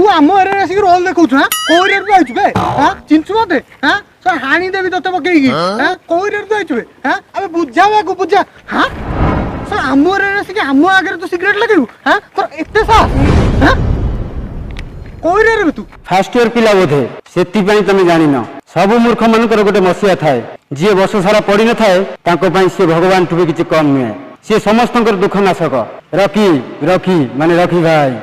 तू आम एरिया आसिक रोल देखौछु हां कोई रेट पे आइछु बे हां चिंचु मते हां सो हाणी देबी तते पकेई हां कोई रेट पे आइछु बे हां अबे बुझावे को बुझा हां सो आम एरिया आसिक आम आगे तू सिगरेट लगेउ हां तो एते सा हां कोई रे तू फास्ट इयर पिला बोधे सेति पई तमे जानि न सब मूर्ख मानकर गोटे मसिया थाए जी वर्ष सारा पड़ी न थाए ताको पई से भगवान ठुबे किछि कम नुहे से समस्तंकर दुख नाशक रखी रखी माने रखी भाई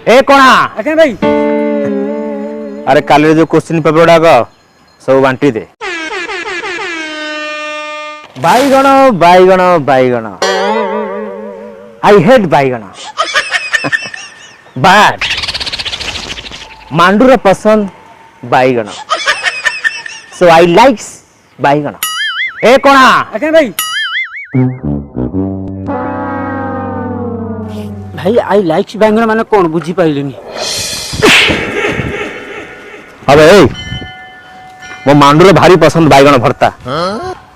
ए कोना आके भाई अरे काले जो क्वेश्चन पेपर गुड़ाक सब बांटी दे बाईगण बाईगण बाईगण आई हेट बाईगण बैड मांडूर पसंद बाईगण सो आई लाइक्स बाईगण ए कोना आके भाई भाई आई लाइक्स बैंगन माने कोन बुझी पाइलेनी अबे मो मांडूर भारी पसंद बाईगण भर्ता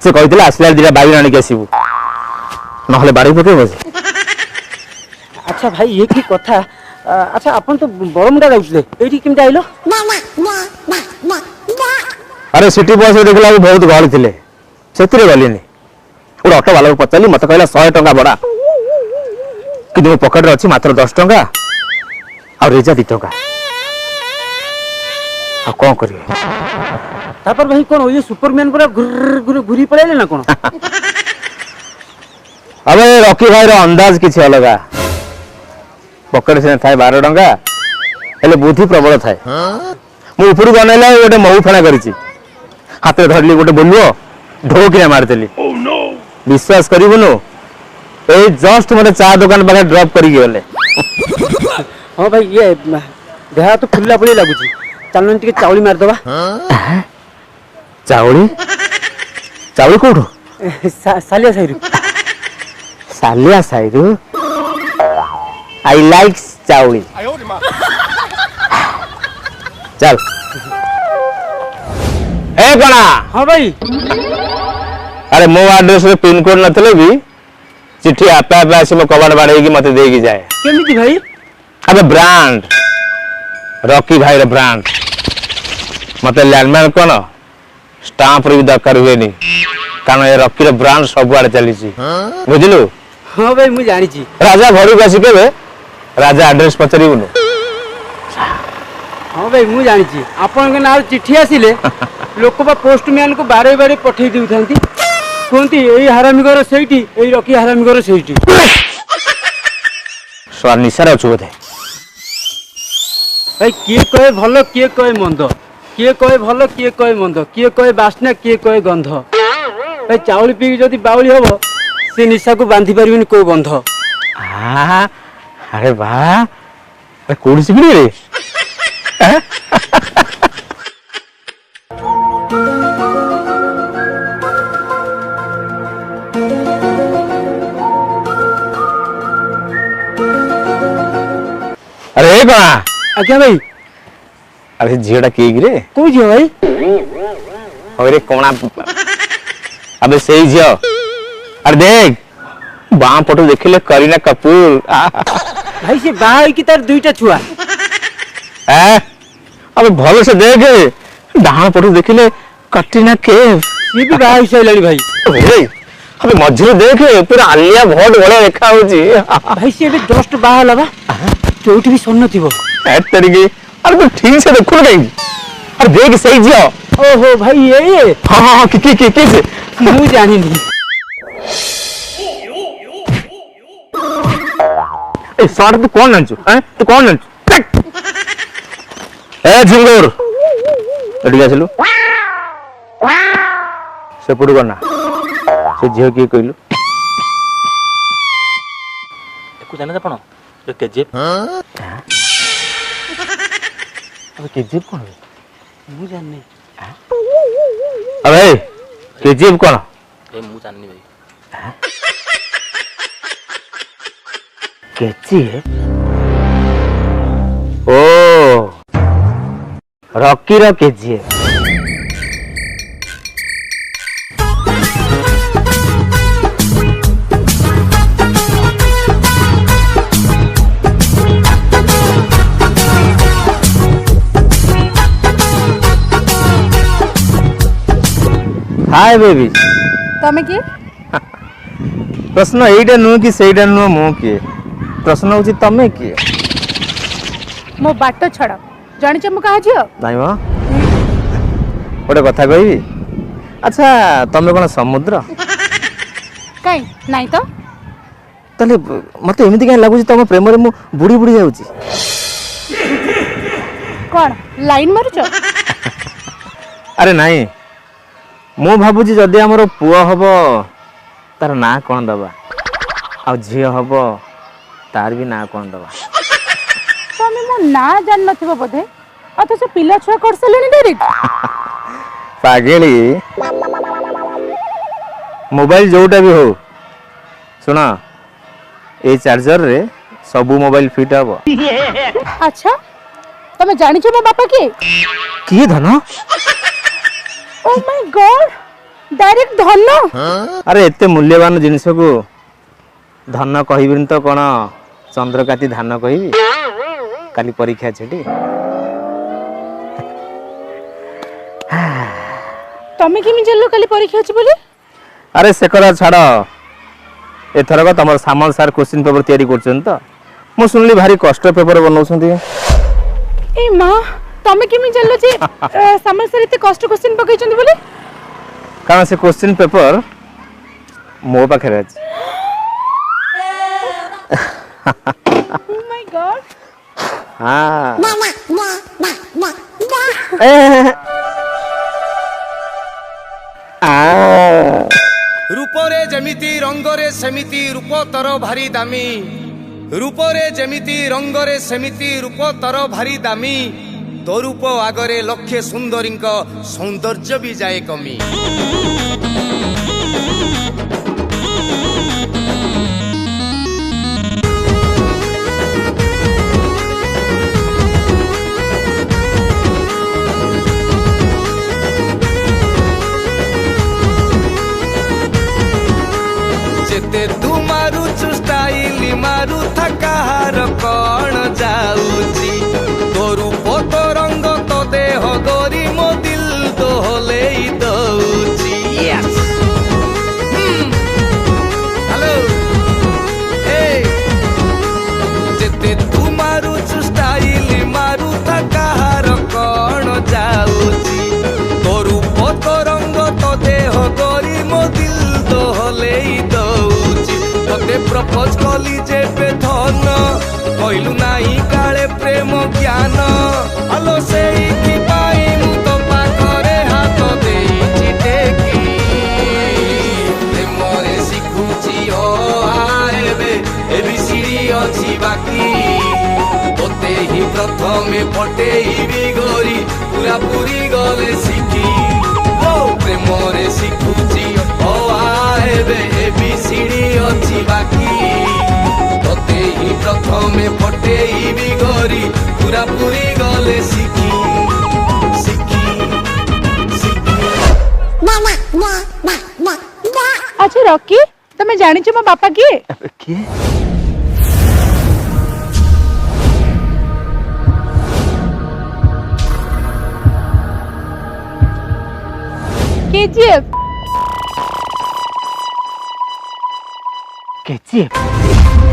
से कहते आसला दिटा बाईगण आनिक आसबू ना बाड़ी पकेब अच्छा भाई ये की कथा अच्छा अपन तो बरमुंडा जाउछले एठी केमते आइलो अरे सिटी बस देखला बहुत गहली थिले सेतिरे गलिनी गोटे ऑटो वाला को पचाली मत कहला 100 टंका बड़ा कि मो पकेट रे अछि मात्र 10 टंका और रेजा 2 टंका आ कोन करिए तापर भाई कोन ये सुपरमैन पूरा घुर घुर घुरी पड़ेले ना कोन अबे रॉकी भाई रो अंदाज किछि अलगा पकेट से थाए 12 टंका हेले बुद्धि प्रबल थाए मु ऊपर गनेला गोटे महू फेणा करिछि हाथ धरली गोटे बोलुओ ढोकिना मारदेली विश्वास करिबनु ए जस्ट मते चा दुकान पाखे ड्रॉप करी गेले हां भाई ये देहा तो फुल्ला पड़ी लागुची चलन टिके चावली मार दबा चावली चावली कोठो सालिया साइरु सालिया साइरु आई लाइक्स चावली चल ए कोना हां भाई अरे मो एड्रेस रे पिन कोड नथले भी चिट्ठी आपे आपे आसी मो कबाड़ बाड़े की मते देगी जाए केमिति भाई अबे ब्रांड रॉकी भाई रे ब्रांड मते लैंडमार्क कोन स्टाम्प रे भी दरकार हुए नी कारण ये रॉकी रे ब्रांड सब आड़े चली छी बुझलु हां भाई मु जानि छी राजा घर को आसी केबे राजा एड्रेस पचरीबनु हां भाई मु जानि छी आपन के नाल चिट्ठी आसीले लोक बा पोस्टमैन को बारे बारे पठेई देउथांती कोंती एई हरामी घर सेठी एई रॉकी हरामी घर सेठी स्वार निसार अछु बोधे भाई किए कहे भलो किए कहे मंद किए कहे भलो किए कहे मंद किए कहे बासना किए कहे गंध भाई चाउल पी जदी बाउली हबो से निशा को बांधी परिबिन को बंध आ अरे वाह अरे कोडी सिगड़ी रे अरे बा आज्ञा भाई अरे झीड़ा की रे कोई झियो भाई अरे कोना अबे सही झियो अरे देख बाम पटो देखिले करीना कपूर भाई से बाई की तार दुईटा छुआ हैं अबे भलो से देख डाहां पटो देखिले कटरीना कैफ ये भी बाई सैलानी भाई अरे अबे मझरे देख पूरा आलिया भट बड़ा देखा होची भाई से भी जस्ट बाहा लबा चोटी भी सोन नथिबो ए तरीके अरे तू ठीक से देखो नहीं अरे देख सही झियो ओहो भाई ये हां हां की से मु जानी नहीं ए सार तू कौन नंचू हैं तू कौन नंचू ए झिंगुर एडी आसलु से पुडू करना से झियो की कहलु କେଜିଏଫ କୁ ଜାଣିଛ ଆପଣ କେଜିଏଫ କେଜିଏଫ କଣ ମୁଁ ଜାଣିନି। अबे केजीएफ कौन ମୁଁ ଜାଣିନି ଭାଇ। केजीएफ ओ रॉकी रो केजीएफ हाय बेबी तमे किए प्रश्न एटा नु कि सेटा नु मु किए प्रश्न होची तमे किए मो बाट छड़ जानि छ मु कहा जियो नाइ म ओटे कथा कहबी अच्छा तमे कोन समुद्र काई नाही तो तले मते एमिति काई लागुची तम प्रेम रे मु बुडी बुडी जाउची कोन लाइन मारुछ अरे नाही मु भाबुची जदि हमर पुआ हबो तार ना कोन दबा आ झियो हबो तार भी ना कोन दबा तमे मो ना जान नथिबो बोधे अथच पिला छुआ करसलेनी डायरेक्ट पागेली मोबाइल जोटा भी हो सुना ए चार्जर रे सबु मोबाइल फिट हबो अच्छा तमे जानि छ मो बापा के की धन ओ माय गॉड डायरेक्ट धन अरे एते मूल्यवान जिनिस को धन कहबिन तो कोन चंद्रकाती धान कहबी काली परीक्षा छेटी तमे केमि जल्लो काली परीक्षा अछि बोले अरे सेकरा छाड़ एथरक तमर सामल सार क्वेश्चन पेपर तैयारी करछन त मु सुनली भारी कष्ट पेपर बनौछंती ए मां तमे केमि जल्लो जे सामल सर इते कष्ट क्वेश्चन पकैछन बोले कारण से क्वेश्चन पेपर मो पाखे अछि ओ माय गॉड हां रूपरे जमिति रंगरे सेमिति रूप तर भारी दामी रूपरे जमिति रंगरे सेमिति रूप तर भारी दामी तो रूप आगरे लक्ष्य सुंदरी सौंदर्य भी जाए कमी जेते तू मारू चुस्टाइली मारू थकार कौन जाऊची तो रूप तो रंग तो देह गोरी मो दिल तो हले दौची हेलो जेते तू मारू चुस्टाइली मारू थकार कौन जाऊची तो रूप तो रंग तो देह गोरी मो दिल तो हले ते प्रपोज कली जेबे धन कहलु नाही काले प्रेम ज्ञान हलो सेई की पाई मु तो पाखरे हाथ देई चिटेकी प्रेमरे सिखुची ओ आएबे एबीसीडी अछि बाकी तोते ही प्रथमे पटेइबी गोरी पूरा पूरी गले सिखी ओ प्रेमरे सिखुची ओ आएबे एबीसीडी अछि बाकी तोते ही प्रथमे पटेइबी गोरी पूरा पूरी गले सिखी सिखी सिखी अच्छा रॉकी तमे जानि छ मो बापा के के केजीएफ केजीएफ